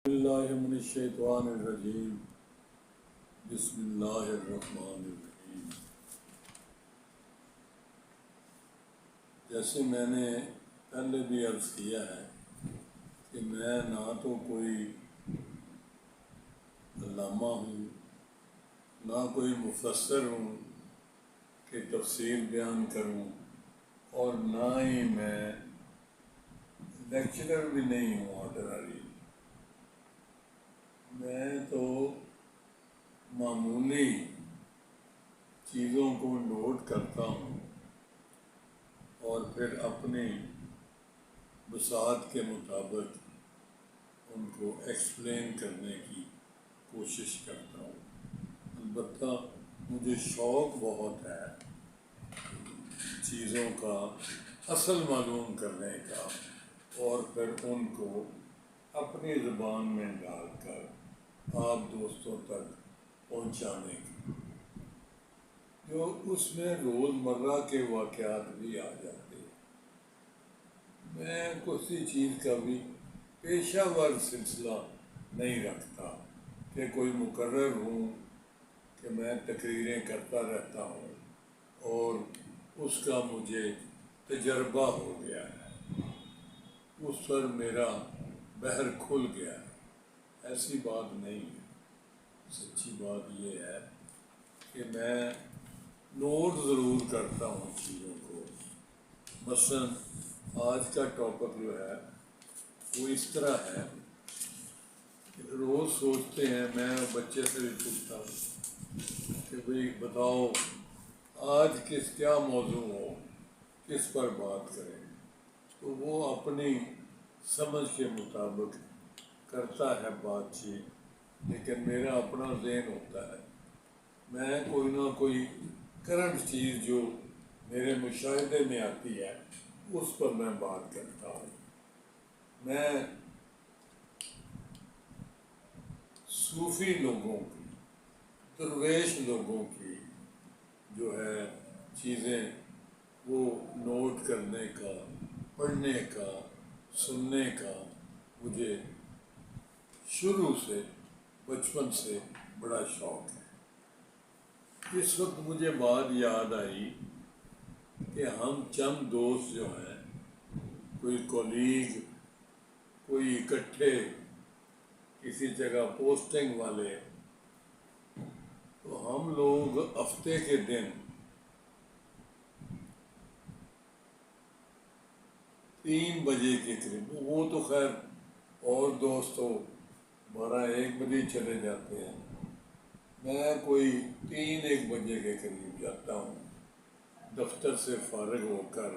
باللہ من الشیطان الرجیم بسم اللہ الرحمن الرحیم۔ جیسے میں نے پہلے بھی عرض کیا ہے کہ میں نہ تو کوئی علامہ ہوں نہ کوئی مفسر ہوں کہ تفسیر بیان کروں، اور نہ ہی میں لیکچرر بھی نہیں ہوں آرڈنری۔ میں تو معمولی چیزوں کو نوٹ کرتا ہوں اور پھر اپنی بساط کے مطابق ان کو ایکسپلین کرنے کی کوشش کرتا ہوں۔ البتہ مجھے شوق بہت ہے چیزوں کا اصل معلوم کرنے کا، اور پھر ان کو اپنی زبان میں ڈال کر آپ دوستوں تک پہنچانے کی، جو اس میں روزمرہ کے واقعات بھی آ جاتے ہیں۔ میں کسی چیز کا بھی پیشہ ور سلسلہ نہیں رکھتا کہ کوئی مقرر ہوں کہ میں تقریریں کرتا رہتا ہوں اور اس کا مجھے تجربہ ہو گیا ہے، اس پر میرا بحر کھل گیا ہے۔ ایسی بات نہیں ہے۔ سچی بات یہ ہے کہ میں نوٹ ضرور کرتا ہوں چیزوں کو۔ مثلا آج کا ٹاپک جو ہے وہ اس طرح ہے کہ روز سوچتے ہیں، میں بچے سے بھی پوچھتا ہوں کہ بھئی بتاؤ آج کیا موضوع ہو، کس پر بات کریں، تو وہ اپنی سمجھ کے مطابق کرتا ہے بات چیت، لیکن میرا اپنا ذہن ہوتا ہے۔ میں کوئی نہ کوئی کرنٹ چیز جو میرے مشاہدے میں آتی ہے اس پر میں بات کرتا ہوں۔ میں صوفی لوگوں کی، درویش لوگوں کی جو ہے چیزیں وہ نوٹ کرنے کا، پڑھنے کا، سننے کا مجھے شروع سے، بچپن سے بڑا شوق ہے۔ اس وقت مجھے بات یاد آئی کہ ہم چند دوست جو ہیں، کوئی کولیگ، کوئی اکٹھے کسی جگہ پوسٹنگ والے، تو ہم لوگ ہفتے کے دن 3 بجے کے قریب، وہ تو خیر اور دوست تو 12-1 بجے چلے جاتے ہیں، میں کوئی 3-1 بجے کے قریب جاتا ہوں دفتر سے فارغ ہو کر،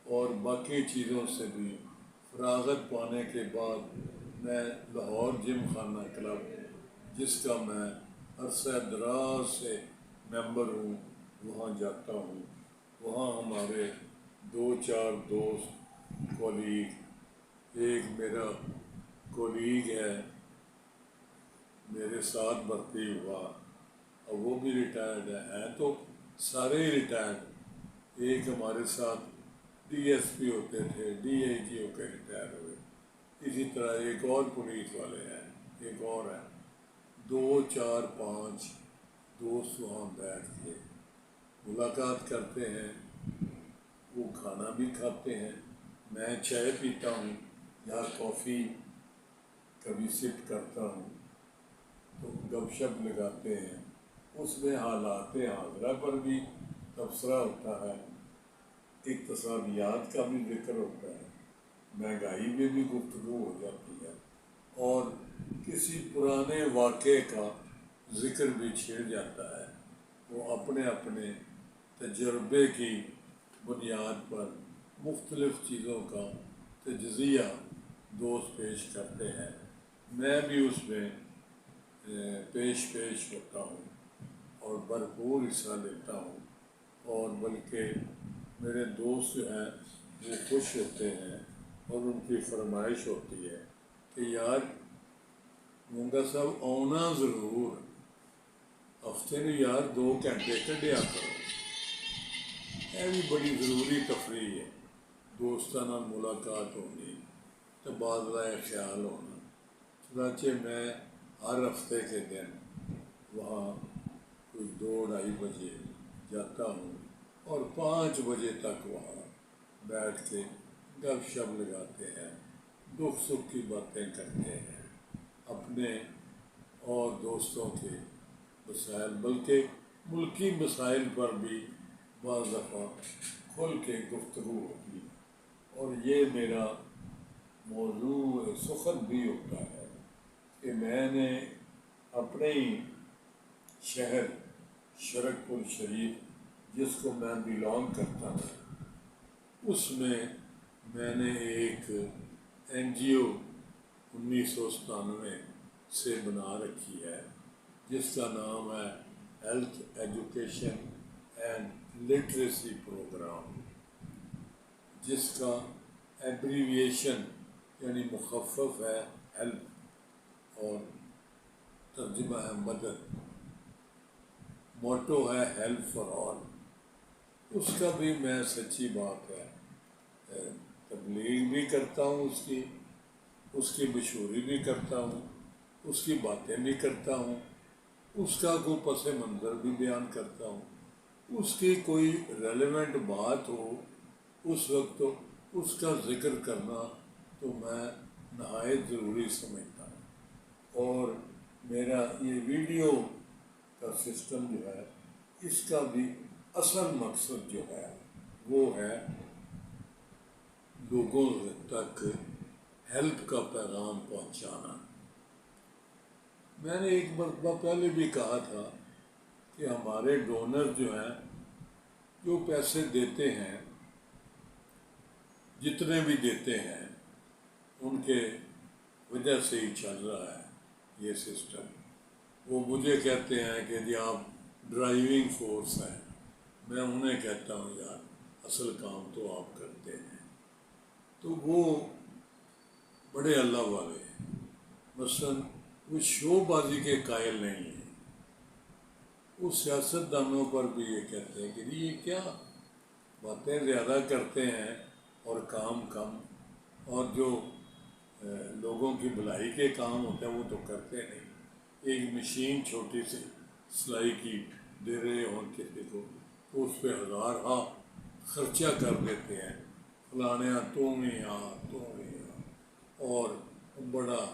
اور باقی چیزوں سے بھی فراغت پانے کے بعد میں لاہور جم خانہ کلب، جس کا میں عرصہ دراز سے ممبر ہوں، وہاں جاتا ہوں۔ وہاں ہمارے 2-4 دوست، کولیگ، ایک میرا کولیگ ہے میرے ساتھ بھرتی ہوا، اور وہ بھی ریٹائرڈ ہے تو سارے ہی ریٹائرڈ۔ ایک ہمارے ساتھ ڈی ایس پی ہوتے تھے، ڈی آئی جی ہو کے ریٹائر ہوئے۔ اسی طرح ایک اور پولیس والے ہیں، ایک اور ہے۔ 2-4-5 دوست وہاں بیٹھ کے ملاقات کرتے ہیں، وہ کھانا بھی کھاتے ہیں، میں چائے پیتا ہوں یا کافی کبھی سپ کرتا ہوں، تو گپ شپ لگاتے ہیں۔ اس میں حالات حاضرہ پر بھی تبصرہ ہوتا ہے، اقتصادیات کا بھی ذکر ہوتا ہے، مہنگائی میں بھی گفتگو ہو جاتی ہے، اور کسی پرانے واقعے کا ذکر بھی چھڑ جاتا ہے۔ وہ اپنے اپنے تجربے کی بنیاد پر مختلف چیزوں کا تجزیہ دوست پیش کرتے ہیں، میں بھی اس میں پیش ہوتا ہوں اور بھرپور حصہ لیتا ہوں، اور بلکہ میرے دوست جو ہیں وہ خوش ہوتے ہیں، اور ان کی فرمائش ہوتی ہے کہ یار مونگا صاحب آنا ضرور، ہفتے میں یار 2 گھنٹے کڈیا کرو۔ یہ بھی بڑی ضروری تفریح ہے، دوستانہ ملاقات ہونی، تبادلہ خیال ہونا۔ چنانچہ میں ہر ہفتے کے دن وہاں کوئی 2-2:30 بجے جاتا ہوں اور 5 بجے تک وہاں بیٹھ کے گپ شپ لگاتے ہیں، دکھ سکھ کی باتیں کرتے ہیں، اپنے اور دوستوں کے مسائل بلکہ ملکی مسائل پر بھی بعض دفعہ کھل کے گفتگو ہوتی ہے۔ اور یہ میرا موضوع سخن بھی ہوتا ہے کہ میں نے اپنے ہی شہر شرک پور شریف جس کو میں بلانگ کرتا ہوں، اس میں نے ایک NGO 1997 سے بنا رکھی ہے جس کا نام ہے health education and literacy program, جس کا ایبریویشن یعنی مخفف ہے ہیلپ اور ترجمہ ہے مدد، موٹو ہے ہیلپ فار آل۔ اس کا بھی میں سچی بات ہے تبلیغ بھی کرتا ہوں، اس کی مشہوری بھی کرتا ہوں، اس کی باتیں بھی کرتا ہوں، اس کا کوئی پس منظر بھی بیان کرتا ہوں، اس کی کوئی ریلیونٹ بات ہو اس وقت تو اس کا ذکر کرنا تو میں نہایت ضروری سمجھتا ہوں۔ اور میرا یہ ویڈیو کا سسٹم جو ہے اس کا بھی اصل مقصد جو ہے وہ ہے لوگوں تک ہیلپ کا پیغام پہنچانا۔ میں نے ایک مرتبہ پہلے بھی کہا تھا کہ ہمارے ڈونر جو ہیں جو پیسے دیتے ہیں، جتنے بھی دیتے ہیں، ان کے وجہ سے ہی چل رہا ہے یہ سسٹم۔ وہ مجھے کہتے ہیں کہ جی آپ ڈرائیونگ فورس ہیں، میں انہیں کہتا ہوں یار اصل کام تو آپ کرتے ہیں۔ تو وہ بڑے اللہ والے ہیں، مثلاً وہ شو بازی کے قائل نہیں ہیں، وہ سیاست دانوں پر بھی یہ کہتے ہیں کہ جی یہ کیا باتیں زیادہ کرتے ہیں اور کام کم، اور جو لوگوں کی بھلائی کے کام ہوتے ہیں وہ تو کرتے نہیں۔ ایک مشین چھوٹی سی سلائی کی دے رہے ہوں کسی کو تو اس پہ 1000 خرچہ کر دیتے ہیں، فلانے تو میں اور بڑا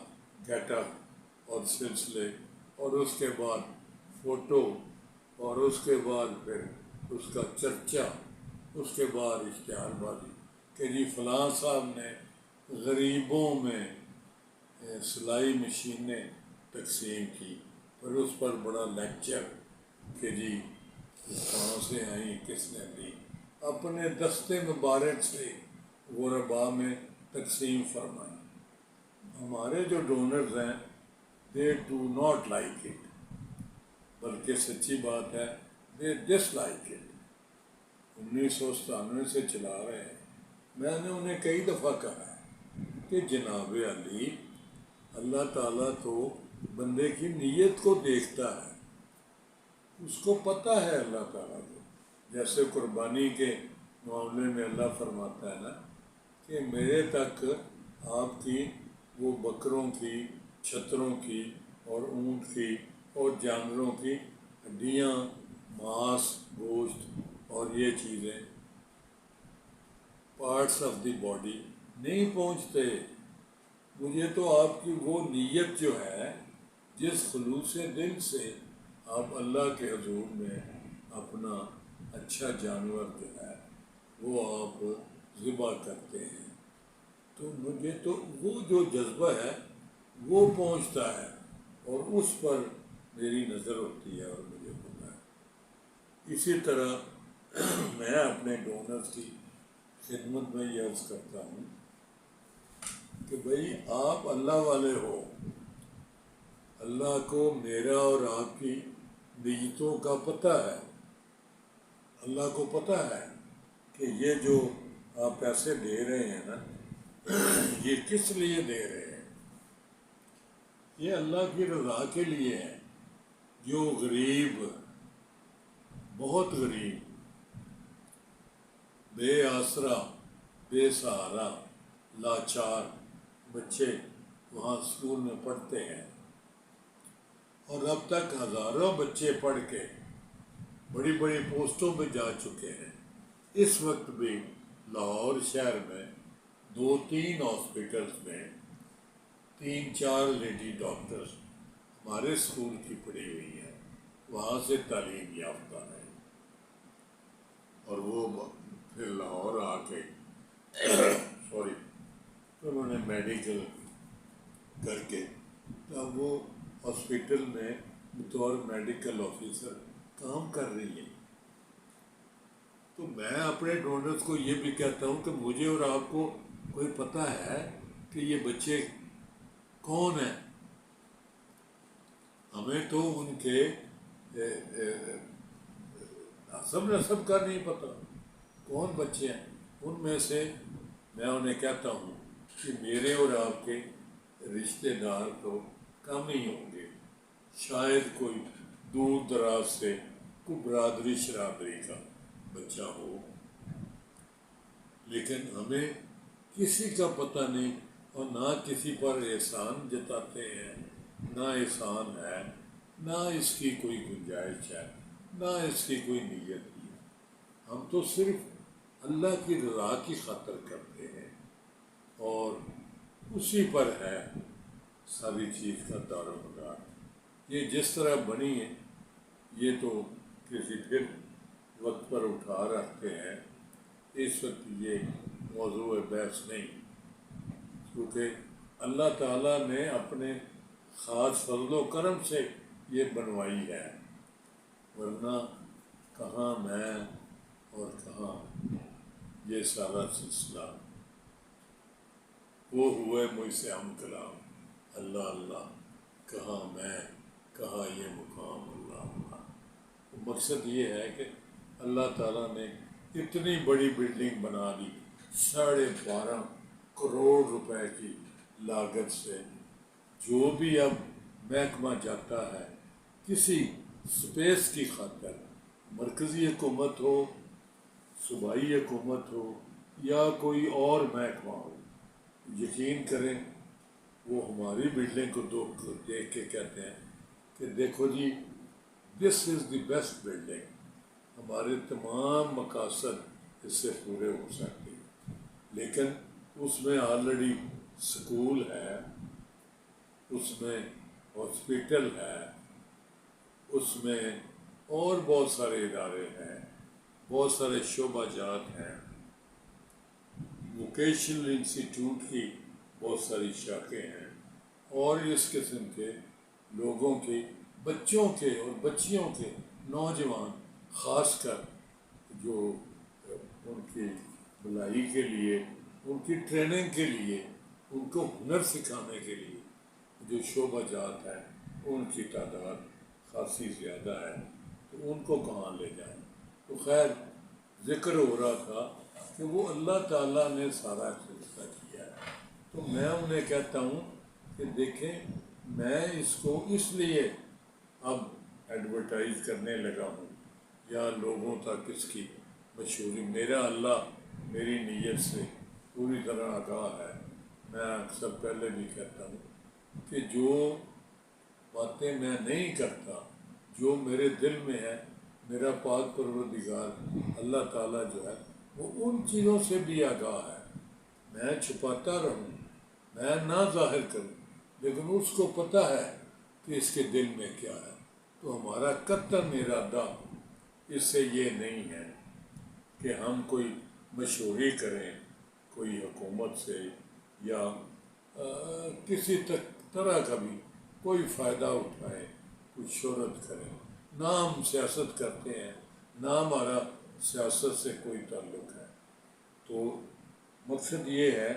گیٹ اپ اور سلسلے، اور اس کے بعد فوٹو، اور اس کے بعد پھر اس کا چرچا، اس کے بعد اشتہار بازی کہ جی فلاں صاحب نے غریبوں میں سلائی مشینیں تقسیم کی، پھر اس پر بڑا لیکچر کہ جی کہاں سے آئیں، کس نے دی، اپنے دستے مبارک سے غرباء میں تقسیم فرمائی۔ ہمارے جو ڈونرز ہیں they do not like it، بلکہ سچی بات ہے they dislike it۔ 1997 سے چلا رہے ہیں۔ میں نے انہیں کئی دفعہ کہا ہے کہ جناب علی، اللہ تعالیٰ تو بندے کی نیت کو دیکھتا ہے، اس کو پتہ ہے اللہ تعالیٰ کو۔ جیسے قربانی کے معاملے میں اللہ فرماتا ہے نا کہ میرے تک آپ کی وہ بکروں کی، چھتروں کی اور اونٹ کی اور جانوروں کی ہڈیاں، ماس، گوشت اور یہ چیزیں پارٹس آف دی باڈی نہیں پہنچتے۔ مجھے تو آپ کی وہ نیت جو ہے، جس خلوص دل سے آپ اللہ کے حضور میں اپنا اچھا جانور جو ہے وہ آپ ذبح کرتے ہیں، تو مجھے تو وہ جو جذبہ ہے وہ پہنچتا ہے اور اس پر میری نظر ہوتی ہے اور مجھے پتہ ہے۔ اسی طرح میں اپنے ڈونرز کی خدمت میں یہ عرض کرتا ہوں کہ بھئی آپ اللہ والے ہو، اللہ کو میرا اور آپ کی نیتوں کا پتہ ہے، اللہ کو پتہ ہے کہ یہ جو آپ پیسے دے رہے ہیں نا یہ کس لیے دے رہے ہیں، یہ اللہ کی رضا کے لیے ہے۔ جو غریب، بہت غریب، بے آسرا، بے سہارا، لاچار بچے وہاں اسکول میں پڑھتے ہیں، اور اب تک ہزاروں بچے پڑھ کے بڑی بڑی پوسٹوں پہ جا چکے ہیں۔ اس وقت بھی لاہور شہر میں 2-3 ہاسپٹلس میں 3-4 لیڈی ڈاکٹرز ہمارے اسکول کی پڑھی ہوئی ہیں، وہاں سے تعلیم یافتہ ہیں، اور وہ پھر لاہور آ کے انہوں نے میڈیکل کر کے اب وہ ہاسپٹل میں بطور میڈیکل آفیسر کام کر رہی ہیں۔ تو میں اپنے ڈونرز کو یہ بھی کہتا ہوں کہ مجھے اور آپ کو کوئی پتہ ہے کہ یہ بچے کون ہیں؟ ہمیں تو ان کے نسب کا نہیں پتہ کون بچے ہیں۔ ان میں سے میں انہیں کہتا ہوں کہ میرے اور آپ کے رشتہ دار تو کم ہی ہوں گے، شاید کوئی دور دراز سے کوئی برادری شرادری کا بچہ ہو، لیکن ہمیں کسی کا پتہ نہیں، اور نہ کسی پر احسان جتاتے ہیں، نہ احسان ہے، نہ اس کی کوئی گنجائش ہے، نہ اس کی کوئی نیت ہے۔ ہم تو صرف اللہ کی رضا کی خاطر کرتے ہیں، اور اسی پر ہے ساری چیز کا دار و مدار۔ یہ جس طرح بنی ہے، یہ تو کسی پھر وقت پر اٹھا رکھتے ہیں، اس وقت یہ موضوع بحث نہیں، کیونکہ اللہ تعالیٰ نے اپنے خاص فضل و کرم سے یہ بنوائی ہے، ورنہ کہاں میں اور کہاں یہ سارا سلسلہ۔ وہ ہوئے مجھ سے ہم کلام، اللہ اللہ، کہاں میں، کہاں یہ مقام، اللہ اللہ۔ مقصد یہ ہے کہ اللہ تعالیٰ نے اتنی بڑی بلڈنگ بنا دی 12.5 کروڑ روپے کی لاگت سے، جو بھی اب محکمہ جاتا ہے کسی سپیس کی خاطر، مرکزی حکومت ہو، صوبائی حکومت ہو، یا کوئی اور محکمہ ہو، یقین کریں وہ ہماری بلڈنگ کو دیکھ کے کہتے ہیں کہ دیکھو جی، دس از دی بیسٹ بلڈنگ، ہمارے تمام مقاصد اس سے پورے ہو سکتے ہیں۔ لیکن اس میں آلریڈی سکول ہے، اس میں ہاسپٹل ہے، اس میں اور بہت سارے ادارے ہیں، بہت سارے شعبہ جات ہیں، ووکیشنل انسٹیٹیوٹ کی بہت ساری شاخیں ہیں، اور اس قسم کے لوگوں کے، بچوں کے اور بچیوں کے، نوجوان خاص کر، جو ان کی بھلائی کے لیے، ان کی ٹریننگ کے لیے، ان کو ہنر سکھانے کے لیے جو شعبہ جات ہیں، ان کی تعداد خاصی زیادہ ہے، تو ان کو کہاں لے جائیں۔ تو خیر، ذکر ہو رہا تھا کہ وہ اللہ تعالیٰ نے سارا فیصلہ کیا ہے، تو میں انہیں کہتا ہوں کہ دیکھیں، میں اس کو اس لیے اب ایڈورٹائز کرنے لگا ہوں، یا لوگوں تک اس کی مشہوری، میرا اللہ میری نیت سے پوری طرح آگاہ ہے۔ میں اکثر پہلے بھی کہتا ہوں کہ جو باتیں میں نہیں کرتا، جو میرے دل میں ہے، میرا پاک پروردگار اللہ تعالیٰ جو ہے وہ ان چیزوں سے بھی آگاہ ہے۔ میں چھپاتا رہوں، میں نہ ظاہر کروں، لیکن اس کو پتہ ہے کہ اس کے دل میں کیا ہے۔ تو ہمارا قطعاً ارادہ اس سے یہ نہیں ہے کہ ہم کوئی مشہوری کریں کوئی حکومت سے، یا کسی طرح کا بھی کوئی فائدہ اٹھائیں، کوئی شہرت کریں۔ نہ ہم سیاست کرتے ہیں، نہ ہمارا سیاست سے کوئی تعلق ہے۔ تو مقصد یہ ہے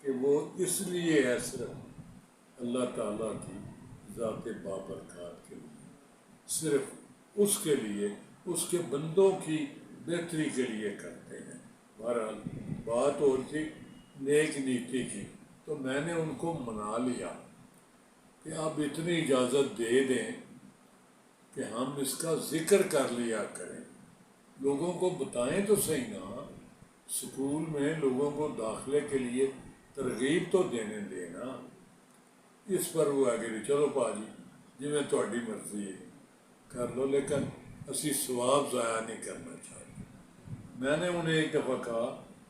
کہ وہ اس لیے ہے صرف اللہ تعالیٰ کی ذات بابرکات کے لیے، صرف اس کے لیے، اس کے بندوں کی بہتری کے لیے کرتے ہیں۔ بہرحال بات اور تھی نیک نیتی کی، تو میں نے ان کو منا لیا کہ آپ اتنی اجازت دے دیں کہ ہم اس کا ذکر کر لیا کریں، لوگوں کو بتائیں تو صحیح نا، اسکول میں لوگوں کو داخلے کے لیے ترغیب تو دینا، اس پر وہ آگے نہیں، چلو پا جی جی میں تہاڈی مرضی ہے کر لو، لیکن اسی ثواب ضائع نہیں کرنا چاہتے۔ میں نے انہیں ایک دفعہ کہا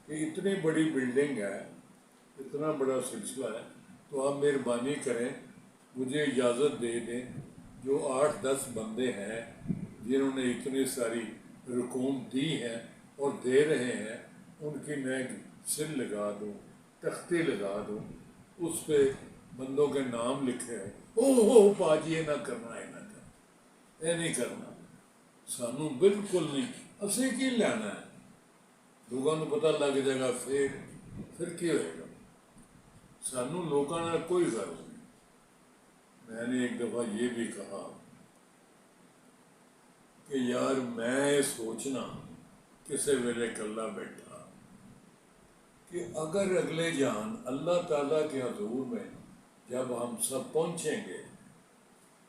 کہ اتنی بڑی بلڈنگ ہے، اتنا بڑا سلسلہ ہے، تو آپ مہربانی کریں مجھے اجازت دے دیں، جو 8-10 بندے ہیں جنہوں نے اتنی ساری رقوم دی ہے اور دے رہے ہیں، ان کی میں سل لگا دوں، تختی لگا دوں، اس پہ بندوں کے نام لکھے ہو ہو پا جی یہ نہ کرنا، یہ نہ کرنا، یہ نہیں کرنا، سانوں بالکل نہیں، اسے کی لینا ہے، لوگوں کو پتہ لگ جائے گا، پھر کی ہوئے گا، سانوں لوگوں نے کوئی غرض نہیں۔ میں نے ایک دفعہ یہ بھی کہا کہ یار میں سوچنا کسے ویلے کلا بیٹھا کہ اگر اگلے جان اللہ تعالیٰ کے حضور میں جب ہم سب پہنچیں گے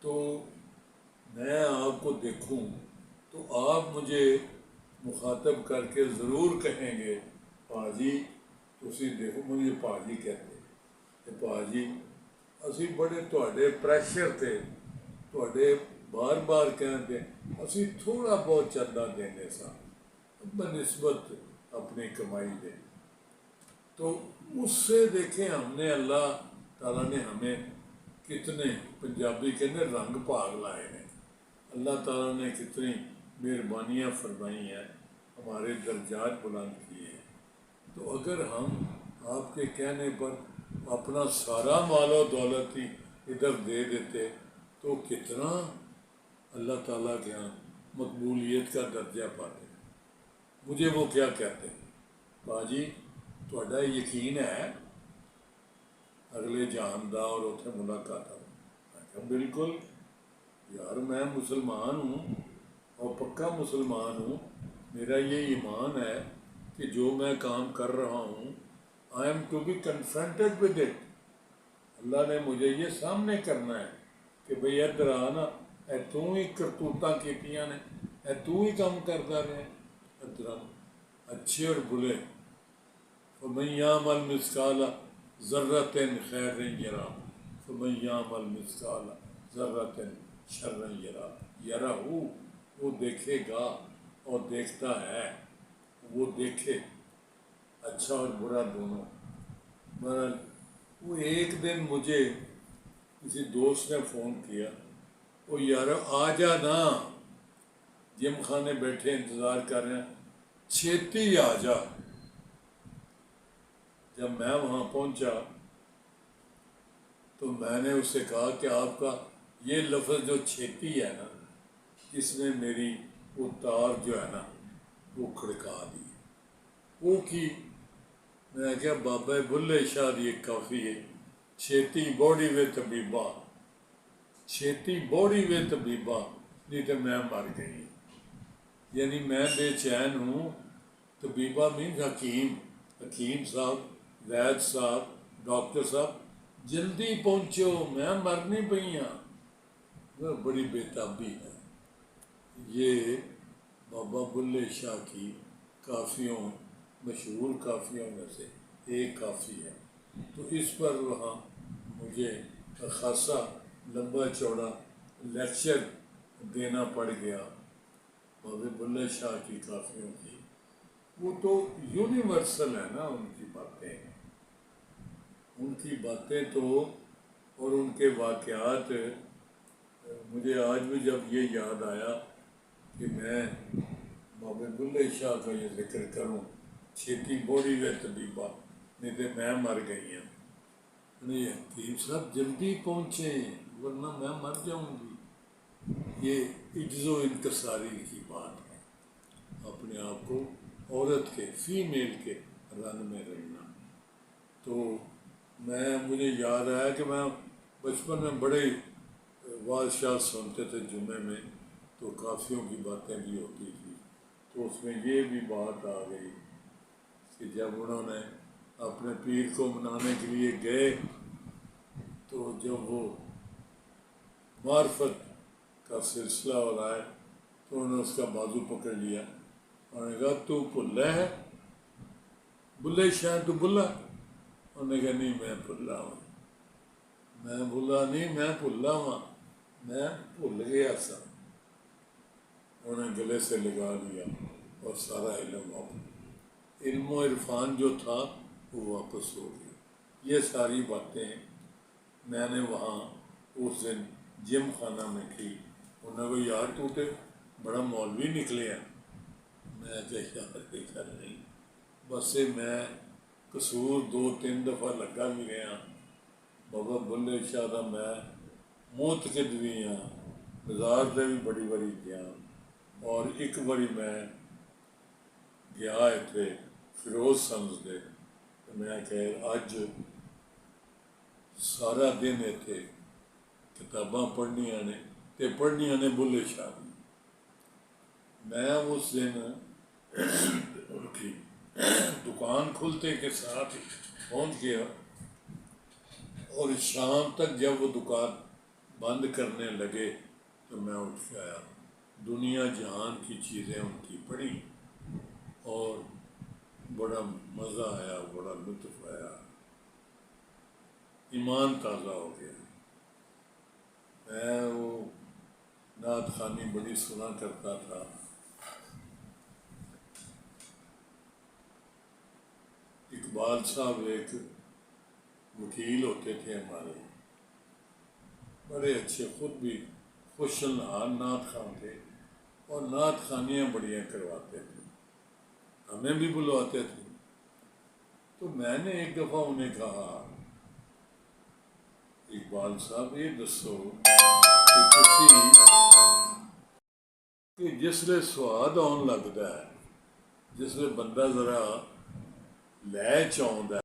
تو میں آپ کو دیکھوں تو آپ مجھے مخاطب کر کے ضرور کہیں گے پا جی تسی دیکھو، مجھے پا جی کہتے کہ پا جی اسی بڑے تہاڈے پریشر تے تہاڈے بار بار کہتے اسی تھوڑا بہت چندہ دینے سا بنسبت اپنی کمائی دے، تو اس سے دیکھیں ہم نے اللہ تعالیٰ نے ہمیں کتنے پنجابی کہنے رنگ پاگ لائے ہیں، اللہ تعالیٰ نے کتنی مہربانیاں فرمائی ہیں، ہمارے درجات بلند کیے ہیں۔ تو اگر ہم آپ کے کہنے پر اپنا سارا مال و دولت ہی ادھر دے دیتے تو کتنا اللہ تعالیٰ کے ہاں مقبولیت کا درجہ پاتے۔ مجھے وہ کیا کہتے ہیں، باجی تہاڈا یقین ہے اگلے جان دا اور اتنے ملاقات؟ میں کہا بالکل یار، میں مسلمان ہوں اور پکا مسلمان ہوں، میرا یہ ایمان ہے کہ جو میں کام کر رہا ہوں I am to be confronted with it، اللہ نے مجھے یہ سامنے کرنا ہے کہ بھئی ادھر آنا، اے تو ہی کرتوتاں کیتیاں نے، اے تو ہی کام کرتا رہے، ادھر اچھے اور برے، فَمَن يَعْمَلْ مِثْقَالَ ذَرَّةٍ خَيْرًا يَرَهُ فَمَن يَعْمَلْ مِثْقَالَ ذَرَّةٍ شَرًّا يَرَهُ، يَرَهُ وہ دیکھے گا اور دیکھتا ہے، وہ دیکھے اچھا اور برا دونوں۔ بہرحال وہ ایک دن مجھے کسی دوست نے فون کیا، وہ یار آ جا نا، جم خانے بیٹھے انتظار کر رہے ہیں، چھیتی آ جا۔ جب میں وہاں پہنچا تو میں نے اس سے کہا کہ آپ کا یہ لفظ جو چھیتی ہے نا، اس نے میری وہ تار جو ہے نا وہ کھڑکا دی، وہ کی میں کہا بابا بلے شاہ یہ کافی ہے، چھیتی بوڑی وے طبیبہ، چھیتی بوڑی وے طبیبہ، نہیں تو میں مر گئی، یعنی میں بے چین ہوں۔ طبیبہ مینز حکیم، حکیم صاحب، وید صاحب، ڈاکٹر صاحب جلدی پہنچو میں مرنی پئی ہاں، بڑی بےتابی ہے۔ یہ بابا بلے شاہ کی کافیوں، مشہور کافیوں میں سے ایک کافی ہے، تو اس پر وہاں مجھے خاصا لمبا چوڑا لیکچر دینا پڑ گیا بابا بلے شاہ کی کافیوں کی۔ وہ تو یونیورسل ہے نا، ان کی باتیں تو اور ان کے واقعات، مجھے آج بھی جب یہ یاد آیا کہ میں بابا بلے شاہ کا یہ ذکر کروں، چھیتی بوڑی وے طبیبہ، نہیں تو میں مر گئی ہوں، نہیں حکیم صاحب جلدی پہنچے ورنہ میں مر جاؤں گی۔ یہ عجز و انکساری کی بات ہے، اپنے آپ کو عورت کے، فیمیل کے رنگ میں رہنا۔ تو مجھے یاد آیا کہ میں بچپن میں بڑے واز شاز سنتے تھے جمعے میں، تو کافیوں کی باتیں بھی ہوتی تھی، تو اس میں یہ بھی بات آ گئی کہ جب انہوں نے اپنے پیر کو منانے کے لیے گئے تو جب وہ معرفت کا سلسلہ ہو رہا ہے تو انہوں نے اس کا بازو پکڑ لیا، انہوں نے کہا تو بھلا ہے، بلے شاہ تو بلا؟ انہوں نے کہا نہیں میں بھلا ہوں، میں بھولا نہیں، میں بھولا ہوا، میں بھول گیا سا۔ انہیں گلے سے لگا لیا اور سارا علم و عرفان جو تھا وہ واپس ہو گیا۔ یہ ساری باتیں میں نے وہاں اس دن جم خانہ میں کی۔ انہوں نے کہا یار تو بڑا مولوی نکلے ہیں۔ میں کہا یار کر نہیں، بس میں قصور 2-3 دفعہ لگا بھی گیا۔ بابا بلے شاہ دا میں معتقد بھی ہاں، مزار سے بھی بڑی بڑی گیا، اور ایک بڑی میں گیا اتنے فیروز سمز دے، میں کہ اج سارا دن اتنے کتاباں پڑھنیاں نے تے پڑھنیاں نے بلے شاہ دی۔ میں اس دن ان کی دکان کھلتے کے ساتھ ہی پہنچ گیا، اور شام تک جب وہ دکان بند کرنے لگے تو میں اٹھ کے آیا، دنیا جہان کی چیزیں ان کی پڑھی اور بڑا مزہ آیا، بڑا لطف آیا، ایمان تازہ ہو گیا۔ میں وہ نعت خوانی بڑی سنا کرتا تھا۔ اقبال صاحب ایک وکیل ہوتے تھے ہمارے، بڑے اچھے، خود بھی خوش الحال نعت خواں تھے، اور نعت خوانیاں بڑیاں کرواتے تھے، ہمیں بھی بلواتے تھے۔ تو میں نے ایک دفعہ انہیں کہا اقبال صاحب یہ دسو کہ تسی کہ جسلے سواد آن لگتا ہے، جسلے بندہ ذرا لے چاہتا